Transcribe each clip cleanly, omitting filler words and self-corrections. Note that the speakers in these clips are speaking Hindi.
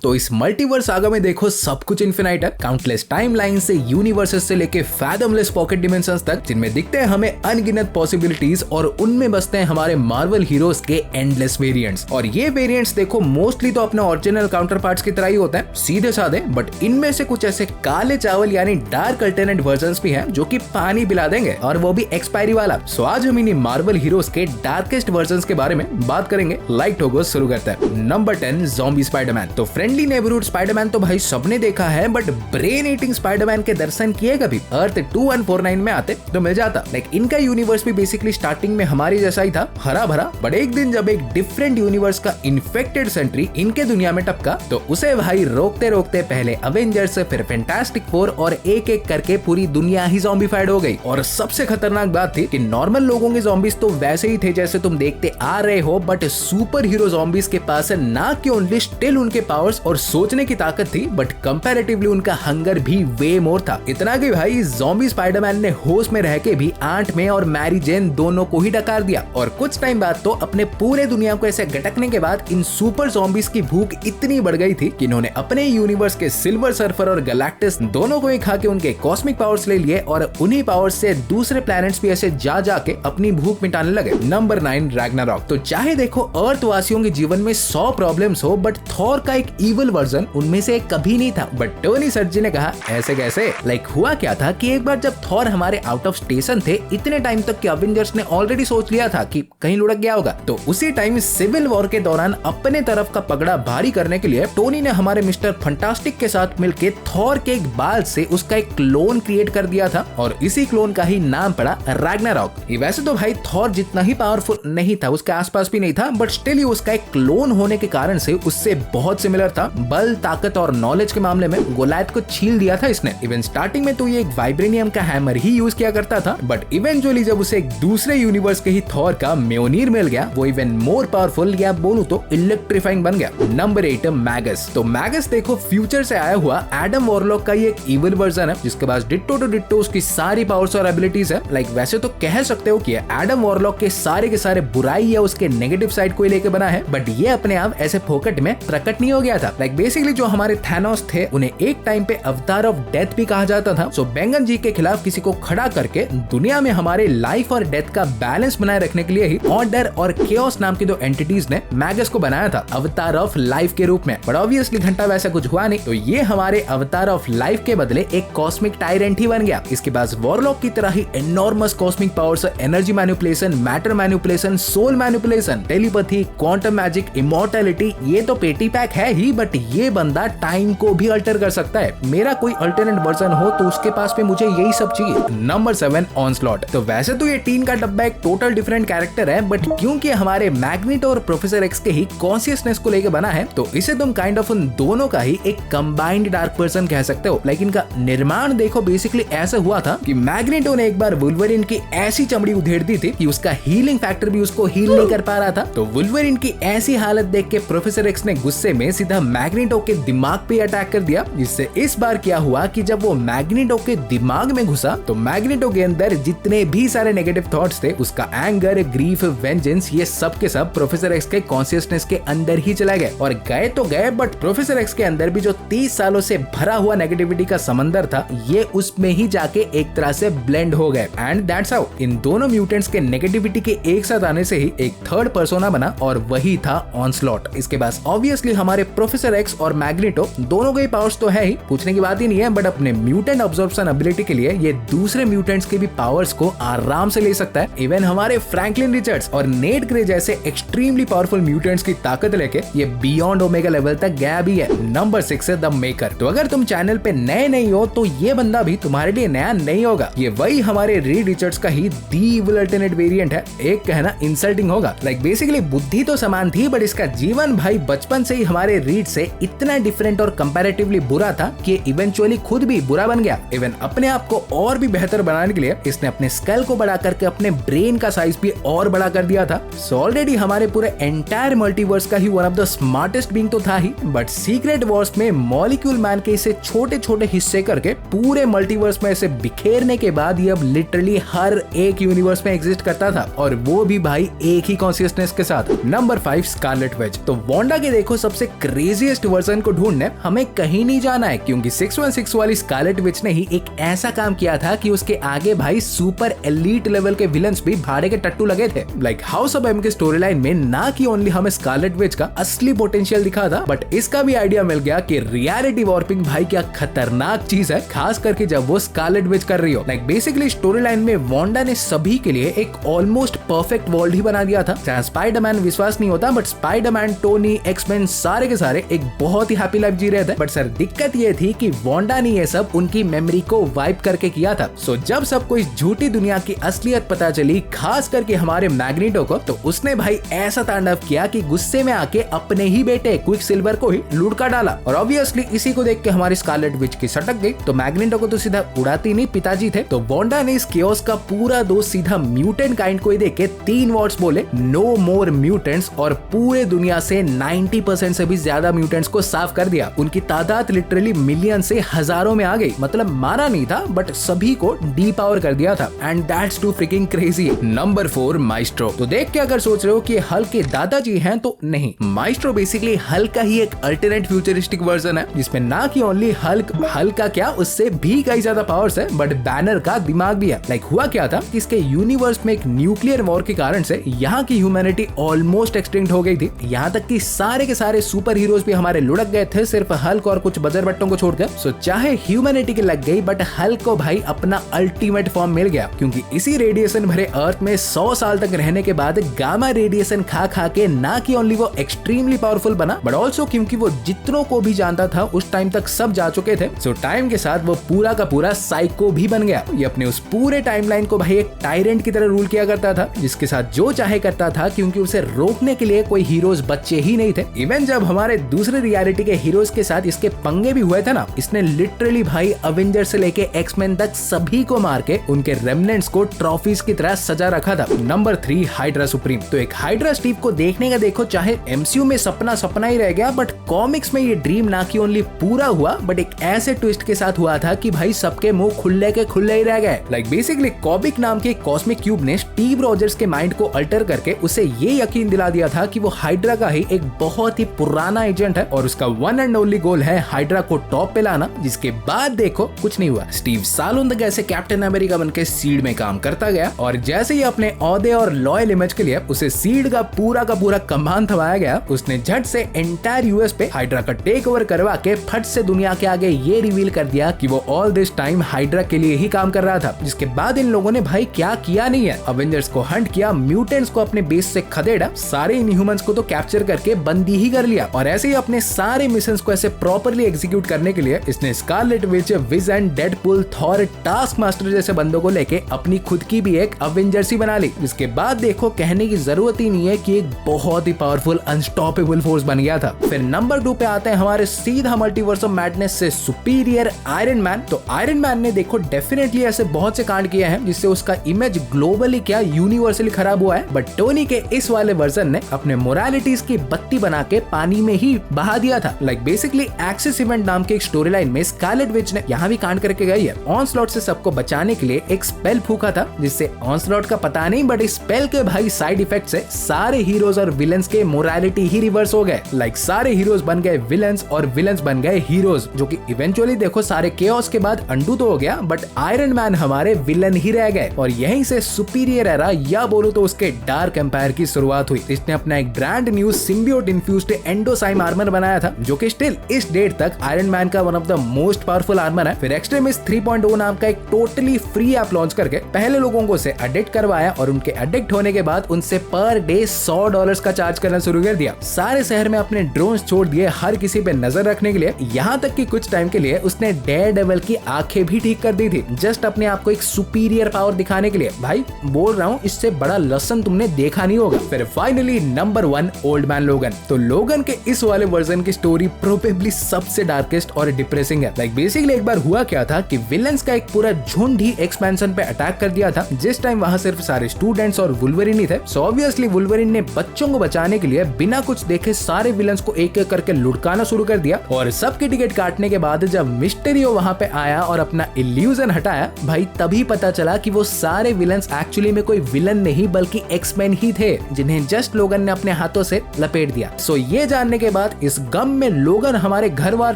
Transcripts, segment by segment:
तो इस मल्टीवर्स सागा में देखो सब कुछ इन्फिनाइट है, काउंटलेस टाइमलाइन से यूनिवर्सेस से लेके फैथमलेस पॉकेट डिमेंशंस तक, जिनमें दिखते हैं हमें अनगिनत पॉसिबिलिटीज और उनमें बसते हैं हमारे मार्वल हीरोज के एंडलेस वेरिएंट्स। और ये वेरिएंट्स देखो मोस्टली तो अपने ओरिजिनल काउंटर पार्ट्स की तरह ही होते हैं, सीधे साधे, बट इनमें से कुछ ऐसे काले चावल यानी डार्क अल्टरनेट वर्जन्स भी हैं जो कि पानी पिला देंगे, और वो भी एक्सपायरी वाला। सो आज हम इन्हीं मार्वल हीरोज के डार्केस्ट वर्जन्स के बारे में बात करेंगे। लाइक ठोको शुरू करते हैं। Number 10 zombie Spiderman. तो फ्रेंडली नेबरहुड स्पाइडरमैन तो भाई सबने देखा है, बट ब्रेन ईटिंग स्पाइडरमैन के दर्शन किए कभी? अर्थ 2149 में आते तो मिल जाता। लाइक इनका यूनिवर्स भी बेसिकली स्टार्टिंग में हमारी जैसा ही था, हरा भरा, बट एक दिन जब एक डिफरेंट यूनिवर्स का इन्फेक्टेड सेंट्री इनके दुनिया में टपका तो उसे भाई रोकते रोकते पहले अवेंजर्स, फिर फैंटास्टिक फोर और एक एक करके पूरी दुनिया ही ज़ॉम्बीफाइड हो गई। और सबसे खतरनाक बात थी कि नॉर्मल लोगों के ज़ॉम्बीज तो वैसे ही थे जैसे तुम देखते आ रहे हो, बट सुपर हीरो ज़ॉम्बीज के पास ना कि ओनली स्टिल उनके पावर्स और सोचने की ताकत थी, बट कंपैरेटिवली उनका हंगर भी वे मोर था। इतना कि भाई ज़ॉम्बी स्पाइडरमैन ने होश में रह के भी आंट में और मैरी जेन दोनों को ही डकार दिया। और कुछ टाइम बाद तो अपने पूरे दुनिया को ऐसे गटकने के बाद इन सुपर ज़ॉम्बीज की भूख इतनी बढ़ गई थी कि इन्होंने अपने यूनिवर्स के सिल्वर सर्फर और गैलेक्टस दोनों को ही खा के उनके कॉस्मिक पावर्स ले लिए, और उन्हीं पावर्स से दूसरे प्लैनेट्स भी ऐसे जा के अपनी भूख मिटाने लगे। Number 9 Ragnarok. तो चाहे देखो अर्थ वासियों के जीवन में 100 प्रॉब्लम्स हो, बट थॉर का एक इविल वर्जन उनमें से कभी नहीं था। बट टोनी सर्जी ने कहा ऐसे कैसे? लाइक हुआ क्या था कि एक बार जब थॉर हमारे आउट ऑफ स्टेशन थे इतने टाइम तक कि अवेंजर्स ने ऑलरेडी सोच लिया था कि कहीं लुढ़क गया होगा, तो उसी टाइम सिविल वॉर के दौरान अपने तरफ का पगड़ा भारी करने के लिए टोनी ने हमारे मिस्टर फंटास्टिक के साथ मिलकर थॉर के एक बाल से उसका एक क्लोन क्रिएट कर दिया था, और इसी क्लोन का ही नाम पड़ा रैग्नारॉक। वैसे तो भाई थॉर जितना ही पावरफुल नहीं था, उसके आसपास भी नहीं था, बट स्टिल उसका एक क्लोन होने के कारण से उससे बहुत सिमिलर था। बल, ताकत और नॉलेज के मामले में गोलायत को छील दिया था इसने। इवन स्टार्टिंग में तो ये एक वाइब्रेनियम का हैमर ही यूज किया करता था, बट इवेंचुअली जब उसे एक दूसरे यूनिवर्स के ही थॉर का म्योनीर मिल गया, वो इवन मोर पावरफुल या बोलूं तो इलेक्ट्रीफाइंग बन गया। Number 8 Magas. तो मैगस देखो फ्यूचर से आया हुआ एडम वॉरलॉक का ही एक इविल वर्जन है, जिसके पास डिट्टो टू डिट्टो उसकी सारी पावर्स और एबिलिटीज है। लाइक वैसे तो कह सकते हो कि एडम वॉरलॉक के सारे बुराई या उसके नेगेटिव साइड को लेके बना है, बट ये अपने आप ऐसे फोकट में प्रकट नहीं हो गया था। लाइक बेसिकली जो हमारे थैनोस थे उन्हें एक टाइम पे अवतार ऑफ डेथ भी कहा जाता था। सो बैंगन जी के खिलाफ किसी को खड़ा करके दुनिया में हमारे लाइफ और डेथ का बैलेंस बनाए रखने के लिए ही ऑर्डर और केओस नाम की दो एंटिटीज ने मैगस को बनाया था अवतार ऑफ लाइफ के रूप में। बट ऑब्वियसली घंटा वैसा कुछ हुआ नहीं, तो ये हमारे अवतार ऑफ लाइफ के बदले एक कॉस्मिक टायरेंट ही बन गया। इसके पास वॉरलॉक की तरह ही enormous cosmic powers, energy manipulation, matter manipulation, soul manipulation, telepathy, quantum magic, immortality, ये तो पेटी पैक है ही, बट ये बंदा टाइम को भी अल्टर कर सकता है। मेरा कोई अल्टरनेट वर्जन हो तो उसके पास में मुझे यही सब चाहिए। Number 7 onslaught. तो वैसे तो ये टीन का डब्बा एक टोटल डिफरेंट कैरेक्टर है, बट क्योंकि हमारे मैग्नेटो और प्रोफेसर एक्स के ही कॉन्शियसनेस को लेकर बना है, तो इसे तुम काइंड ऑफ उन दोनों का ही एक कंबाइंड डार्क पर्सन कह सकते हो। लेकिन इनका निर्माण देखो बेसिकली ऐसा हुआ था कि मैग्नेटो ने एक बार वुल्वरिन की ऐसी चमड़ी उधेड़ दी थी कि उसका हीलिंग फैक्टर भी उसको हील नहीं कर पा रहा था। तो वुल्वरिन की ऐसी हालत देख के प्रोफेसर एक्स ने गुस्से में सीधा मैग्नेटो के दिमाग पे अटैक कर दिया। जिससे इस बार क्या हुआ कि जब वो मैग्नेटो के दिमाग में घुसा तो मैग्नेटो के अंदर जितने भी सारे नेगेटिव थॉट्स थे, उसका एंगर, ग्रीफ, वेंजेंस, ये सब के सब प्रोफेसर एक्स के कॉन्शियसनेस के अंदर ही चला गए। और गए तो गए, बट प्रोफेसर एक्स के अंदर भी जो 30 सालों से भरा हुआ नेगेटिविटी का समंदर था, ये उसमें ही जाके एक तरह से ब्लेंड हो गए। एंड दैट्स हाउ इन दोनों म्यूटेंट्स के नेगेटिविटी के एक साथ आने से ही एक थर्ड पर्सोना बना, और वही था ऑनस्लॉट। इसके पास ऑब्वियसली हमारे प्रोफेसर एक्स और मैग्नेटो दोनों के पावर्स तो है ही, पूछने की बात ही नहीं है, बट अपने म्यूटेंट अब्जॉर्प्शन एबिलिटी के लिए ये दूसरे म्यूटेंट्स के भी पावर्स को आराम से ले सकता है। इवन हमारे फ्रैंकलिन रिचर्ड्स और नेट ग्रे जैसे एक्सट्रीमली पावरफुल म्यूटेंट्स की ताकत लेके ये बियॉन्ड ओमेगा लेवल तक गया भी है। नंबर 6 है द मेकर। तो अगर तुम चैनल पे नए नहीं हो तो ये बंदा भी तुम्हारे लिए नया नहीं होगा। ये वही हमारे रीड रिचर्ड्स का ही दी इविल अल्टरनेट वेरिएंट है। एक कहना इंसल्टिंग होगा, लाइक बेसिकली बुद्धि तो समान थी, बट इसका जीवन भाई बचपन से ही हमारे रीड से इतना डिफरेंट और कंपैरेटिवली बुरा था कि इवेंचुअली खुद भी बुरा बन गया। इवन अपने आप को और भी बेहतर बनाने के लिए इसने अपने स्कल को बढ़ा करके अपने ब्रेन का साइज भी और बड़ा कर दिया था। सो ऑलरेडी हमारे पूरे एंटायर मल्टीवर्स का ही one of the smartest being तो था ही, बट सीक्रेट वॉर्स में मॉलिक्यूल मैन के इसे छोटे छोटे हिस्से करके पूरे मल्टीवर्स में इसे बिखेरने के बाद ये अब लिटरली हर एक यूनिवर्स में एग्जिस्ट करता था, और वो भी भाई एक ही कॉन्शियसनेस के साथ। Number 5 Scarlet Witch. तो वांडा के देखो सबसे क्रेजी क्रेजीएस्ट वर्जन को ढूंढने हमें कहीं नहीं जाना है, क्योंकि 616 वाली स्कारलेट विच ने ही एक ऐसा काम किया था कि उसके आगे भाई सुपर एलीट लेवल के विलन्स भी भाड़े के टट्टू लगे थे। लाइक हाउस ऑफ एम के स्टोरी लाइन में ना कि ओनली हमें स्कारलेट विच का असली पोटेंशियल दिखा था, बट इसका भी आइडिया मिल गया कि रियलिटी वॉर्पिंग भाई क्या खतरनाक चीज है, खास करके जब वो स्कारलेट विच कर रही हो। लाइक बेसिकली स्टोरी लाइन में वांडा ने सभी के लिए एक ऑलमोस्ट परफेक्ट वर्ल्ड ही बना दिया था, जहाँ स्पाइडरमैन विश्वास नहीं होता, बट स्पाइडरमैन, टोनी, एक्समैन सारे के सारे एक बहुत ही हैप्पी लाइफ जी रहे थे। बट सर दिक्कत ये थी कि वांडा ने ये सब उनकी मेमोरी को वाइप करके किया था। सो जब सबको इस झूठी दुनिया की असलियत पता चली, खास करके हमारे मैग्नेटो को, तो उसने भाई ऐसा तांडव किया कि गुस्से में आके अपने ही बेटे क्विक सिल्वर को ही लुढ़का डाला। और ऑब्वियसली इसी को देख के हमारी स्कारलेट विच की सटक गई। तो मैग्नेटो को तो सीधा उड़ाती नहीं पिताजी थे, तो वांडा ने इस केओस का पूरा दोस्त सीधा म्यूटेंट काइंड को ही देख के 3 वर्ड्स बोले, नो मोर म्यूटेंट्स, और पूरे दुनिया से 90% से भी ज्यादा म्यूटेंट्स को साफ कर दिया। उनकी तादाद लिटरली मिलियन से हजारों में आ गई। मतलब मारा नहीं था, बट सभी को डीपावर कर दिया था। And that's too freaking crazy. Number 4 maestro. तो देख के अगर सोच रहे हो कि हल्क के दादाजी हैं, तो नहीं, माइस्ट्रो बेसिकली हल्क का ही एक अल्टरनेट फ्यूचरिस्टिक वर्जन है, जिसमें ना कि ओनली हल्क का क्या, उससे भी कई ज्यादा पावर्स है, बट बैनर का दिमाग भी है। लाइक हुआ क्या था कि इसके यूनिवर्स में एक न्यूक्लियर वॉर के कारण से यहाँ की ह्यूमैनिटी ऑलमोस्ट एक्सटिंक्ट हो गई थी। यहाँ तक कि सारे के सारे सुपर हीरोज भी हमारे लुढ़क गए थे, सिर्फ हल्क और कुछ बजर बट्टों को छोड़कर। सो चाहे ह्यूमैनिटी की लग गई, बट हल्क को भाई अपना अल्टीमेट फॉर्म मिल गया, क्योंकि इसी रेडिएशन भरे अर्थ में 100 साल तक रहने के बाद गामा रेडिएशन खा खा के ना कि ओनली वो एक्सट्रीमली पावरफुल बना, बट ऑल्सो क्योंकि वो जितनों को भी जानता था उस टाइम तक सब जा चुके थे। सो टाइम के साथ वो पूरा का पूरा साइको भी बन गया। ये अपने उस पूरे टाइमलाइन को भाई एक टायरेंट की तरह रूल किया करता था, जिसके साथ जो चाहे करता था, क्योंकि उसे रोकने के लिए कोई हीरोज बच्चे ही नहीं थे। इवन जब हमारे दूसरे रियलिटी के हीरोज के साथ इसके पंगे भी हुए थे ना, इसने लिटरली भाई अवेंजर से लेके एक्समैन तक सभी को मार के उनके रेमनेंट्स को ट्रॉफीज की तरह सजा रखा था। Number 3 hydra supreme. तो एक हाइड्रा स्टीव को देखने का देखो, चाहे एमसीयू में सपना ही रह गया, बट कॉमिक्स में ये ड्रीम ना कि ओनली पूरा हुआ, बट एक ऐसे ट्विस्ट के साथ हुआ था कि भाई सबके मुंह खुले के खुले ही रह गए। लाइक बेसिकली कॉबिक नाम के कॉस्मिक क्यूब ने स्टीव रॉजर्स के माइंड को अल्टर करके उसे ये यकीन दिला दिया था कि वो हाइड्रा का ही एक बहुत ही पुराना एजेंट है, और उसका वन एंड ओनली गोल है हाइड्रा को टॉप पे लाना। जिसके बाद देखो कुछ नहीं हुआ। स्टीव सालों तक ऐसे कैप्टन अमेरिका बनके सीड में काम करता गया, और जैसे ही अपने औहदे और लॉयल इमेज के लिए उसे सीड का पूरा कमान थमाया गया, उसने झट से एंटायर यूएस पे हाइड्रा का टेक ओवर करवा के फट से दुनिया के आगे ये रिवील कर दिया कि वो ऑल दिस टाइम हाइड्रा के लिए ही काम कर रहा था। जिसके बाद इन लोगों ने भाई क्या किया नहीं है, अवेंजर्स को हंट किया, म्यूटेंट्स को अपने बेस से खदेड़ा, सारे इनह्यूमंस को तो कैप्चर करके बंदी ही कर लिया, और ऐसे ही अपने सारे मिशंस को ऐसे प्रॉपर्ली एग्जीक्यूट करने के लिए इसने Scarlet Witch, vision, Deadpool, Thor, task master जैसे बंदों को लेके अपनी खुद की भी एक अवेंजर्स ही बना ली। जिसके बाद देखो कहने की जरूरत ही नहीं है कि एक बहुत ही पावरफुल अनस्टॉपेबल फोर्स बन गया था। फिर नंबर 2 पे आते हैं हमारे सीधा मल्टीवर्स ऑफ मैडनेस से सुपीरियर आयरन मैन। तो आयरन मैन ने देखो डेफिनेटली ऐसे बहुत से कांड किए हैं जिससे उसका इमेज ग्लोबली क्या यूनिवर्सली खराब हुआ है, बट टोनी के इस वाले वर्जन ने अपने मोरालिटीज की बत्ती बना के पानी में ही बहा दिया था। लाइक बेसिकली एक्सिस इवेंट नाम के एक स्टोरी लाइन में स्कारलेट विच ने यहाँ भी कांड करके गई है। ऑनस्लॉट से सबको बचाने के लिए एक स्पेल फूका था, जिससे ऑनस्लॉट का पता नहीं, बट इस स्पेल के भाई साइड इफेक्ट से सारे हीरोज और विलन्स के मोरालिटी ही रिवर्स हो गए। लाइक सारे हीरोज बन गए विलन्स और विलन्स बन गए हीरोज, जो कि इवेंचुअली देखो सारे केओस के बाद अंडू तो हो गया, बट आयरन मैन हमारे विलन ही रह गए। और यहीं से सुपीरियर एरा या बोलो तो उसके डार्क एम्पायर की शुरुआत हुई। इसने अपना एक brand new symbiote infused endosym armour बनाया था, जो कि स्टिल इस डेट तक आयरन मैन का one of the most powerful armour है। फिर एक्सट्रीमिस्ट 3.0 नाम का एक टोटली फ्री ऐप लॉन्च करके पहले लोगों को उसे एडिक्ट करवाया, और उनके एडिक्ट होने के बाद उनसे पर डे $100 का चार्ज करना शुरू कर दिया। सारे शहर में अपने ड्रोन्स छोड़ दिए हर किसी पे नजर रखने के लिए, यहाँ तक कि कुछ टाइम के लिए उसने डेयरडेविल की आंखें भी ठीक कर दी थी, जस्ट अपने आप को एक सुपीरियर पावर दिखाने के लिए। भाई बोल रहा हूँ, इससे बड़ा लसन तुमने देखा नहीं होगा। फिर फाइनली नंबर 1 ओल्ड मैन लोगन। तो लोगन के इस वाले वर्जन की स्टोरी प्रोबेबली सबसे डार्केस्ट और डिप्रेसिंग है। लाइक बेसिकली एक बार हुआ क्या था कि विलन्स का एक पूरा झुंड ही एक्सपेंशन पे अटैक कर दिया था, जिस टाइम वहाँ सिर्फ सारे स्टूडेंट्स और वुल्वरिन ही थे। सो ऑब्वियसली वुल्वरिन ने बच्चों को बचाने के लिए बिना कुछ देखे सारे विलन्स को एक एक करके लुढ़काना शुरू कर दिया, और सबके टिकट काटने के बाद जब मिस्टेरियो वहाँ पे आया और अपना इल्यूजन हटाया, भाई तभी पता चला कि वो सारे विलन्स एक्चुअली में कोई विलन नहीं बल्कि एक्समैन ही थे, जिन्हें जस्ट लोगन ने अपने हाथों से लपेट दिया। सो ये जानने के बाद इस गम में लोगन हमारे घर बार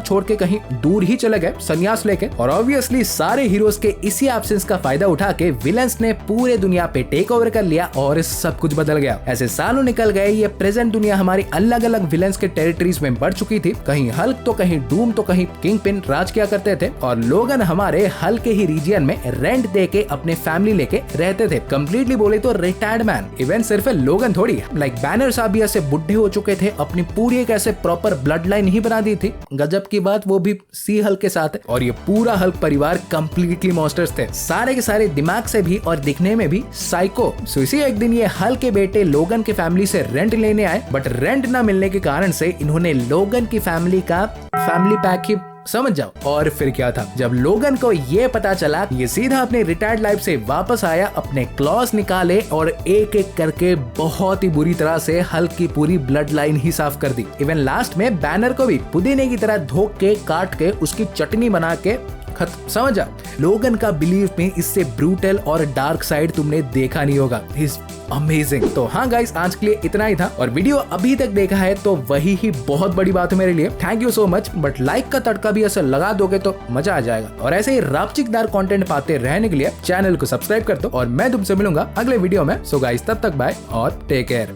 छोड़ के कहीं दूर ही चले गए संन्यास लेके, और ऑब्वियसली सारे हीरोज के इसी एब्सेंस का फायदा उठा के विलन्स ने पूरे दुनिया पे टेक ओवर कर लिया और सब कुछ बदल गया। ऐसे सालों निकल गए, ये प्रेजेंट दुनिया हमारी अलग अलग विलन्स के टेरिटरीज में बढ़ चुकी थी। कहीं हल्क तो कहीं डूम तो कहीं किंगपिन राज किया करते थे, और लोगन हमारे हल्क के ही रीजन में रेंट दे के अपने फैमिली लेके रहते थे। कंप्लीटली बोले तो रिटायर्ड मैन। इवेंट सिर्फ लोगन थोड़ी, लाइक बैनर साहब भी ऐसे बुढ़े हो चुके थे, अपनी पूरी एक ऐसे प्रॉपर ब्लड लाइन ही बना दी थी। गजब की बात, वो भी सी हल्क के साथ। और ये पूरा हल्क परिवार कंप्लीटली मॉन्स्टर्स थे, सारे के सारे दिमाग से भी और दिखने में भी साइको। सो इसी एक दिन ये हल्क के बेटे लोगन के फैमिली से रेंट लेने आए, बट रेंट ना मिलने के कारण से इन्होंने लोगन की फैमिली का फैमिली पैक ही समझ जाओ। और फिर क्या था, जब लोगन को ये पता चला, ये सीधा अपने रिटायर्ड लाइफ से वापस आया, अपने क्लॉज निकाले और एक एक करके बहुत ही बुरी तरह से हल्क की पूरी ब्लड लाइन ही साफ कर दी। इवन लास्ट में बैनर को भी पुदीने की तरह धोक के काट के उसकी चटनी बना के खत्म। समझा, लोगन का बिलीव में इससे ब्रूटल और डार्क साइड तुमने देखा नहीं होगा। Is amazing. तो हाँ गाइस, आज के लिए इतना ही था, और वीडियो अभी तक देखा है तो वही ही बहुत बड़ी बात है मेरे लिए। Thank you so much. But like का तड़का भी ऐसे लगा दोगे तो मजा आ जाएगा, और ऐसे ही रापचिकदार कंटेंट पाते रहने के लिए चैनल को सब्सक्राइब कर दो, और मैं तुमसे मिलूंगा अगले वीडियो में। सो गाइस, तब तक बाय और टेक केयर।